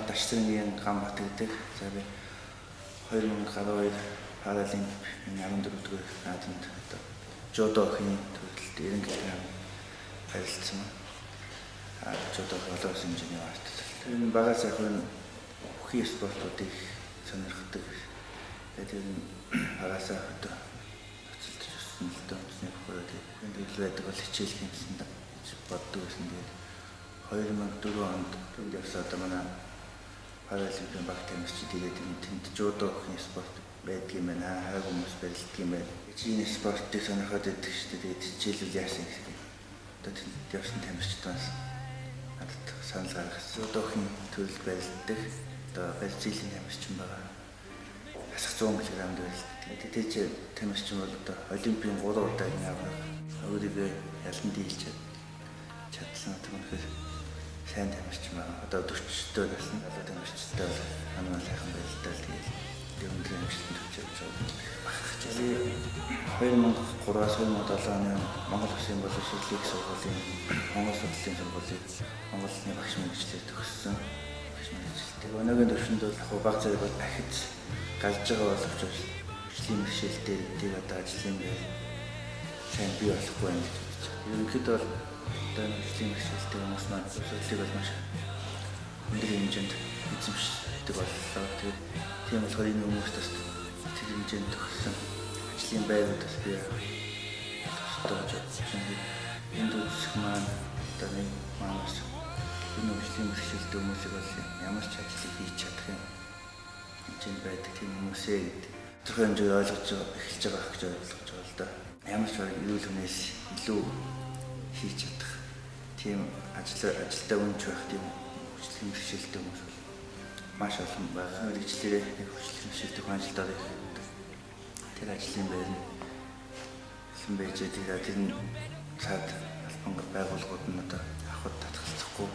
Даштрын Гамбат гэдэг. За би 2012 Паралимп 14 дугаар наадамд жодохийн төрөлд 90 кг харилцсан. Жодох олоос хэмжээний арт. Энэ багаас ахын бүхий спортуудыг сонирхдаг. Тэгээд багаас одоо ноцолдож өссөн л дээ. Үнэхээр хөрөөд энэ л байдаг бол хичээл хийсэн боддог байсан. Тэгээд 2004 онд тэнд явсаа одоо манай Паралимпийн баг тамирчид тэгээд тэнд жодохийн спорт байдаг юм байна. Хайр хүмүүс барилдаг юм байна. Чиний спортыг сонирхоод байдаг шүү дээ. Тэгээд хичээлүүл яасан гэх юм. Одоо тэнд явсан тамирчдаас надад санал гаргасан. Жодохийн төрөл барилдаг. Одоо барилцлын тамирчин байгаа. Асах 100 кг барилдаг. Тэгээд тэр тамирчин бол одоо Олимпийн 3 удаагийн авраг. Өөрийгөө ялан дийлж чадсан. Үнэхээр сайн тамирчин байгаа. Одоо 40 дэх насны залуу тамирчтай бол манай сайхан барилдаа л тэгээд өндөр амжилтанд хүрч байгаа. 2003-аас 2007 оны Монгол Улсын боловсролын сургуулийн Монгол судлалын сургуулийг Монголын багш мэргэжлээр төгссөн. Багш мэргэжилтэй. Өнөөгийн төвшөнд бол баг зэрэг бол ахиж галж байгаа боловч хөгжлийн бэрхшээлтэй тийг одоо ажлын байр сайн бий болохгүй юм гэж бодож байна. Ерөнхийдөө бол одоо хөгжлийн бэрхшээлтэй хүмүүс маань судлалыг бол маш өндөр хэмжээнд эзэмшдэг боллоо. Тэгээд тийм болохоор энэ хүмүүс бас тэр хэмжээнд төгссөн ажлын байрууд бас бий болж байна. Энд үзэх маань одоо нэг манаас энэ хөгжлийн бэрхшээлтэй хүмүүсийг бол ямар ч ажлыг хийж чадах юм хэмжээнд байдаг тийм хүмүүсээ гэдэг. Тодорхой хэмжээгээр ойлгож эхэлж байгаа гэж ойлгож байгаа л да. Ямар ч эрүүл хүнээс илүү хийж чадах тийм ажилдаа үнж байх тийм хөгжлийн бэрхшээлтэй хүмүүс бол маш олон байгаа. Мэргэжлэрээ хөгжлийн бэрхшээлтэй хүн ажилдаа их тэр ажлын байр нь хэн байж байгаа тэр нь цаад албан байгууллагууд нь одоо авахд татгалзахгүй.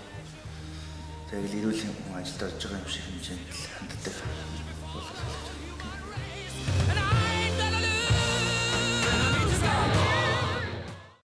Тэгээд эрүүл хүн ажилд орж байгаа юм шиг хэмжээнд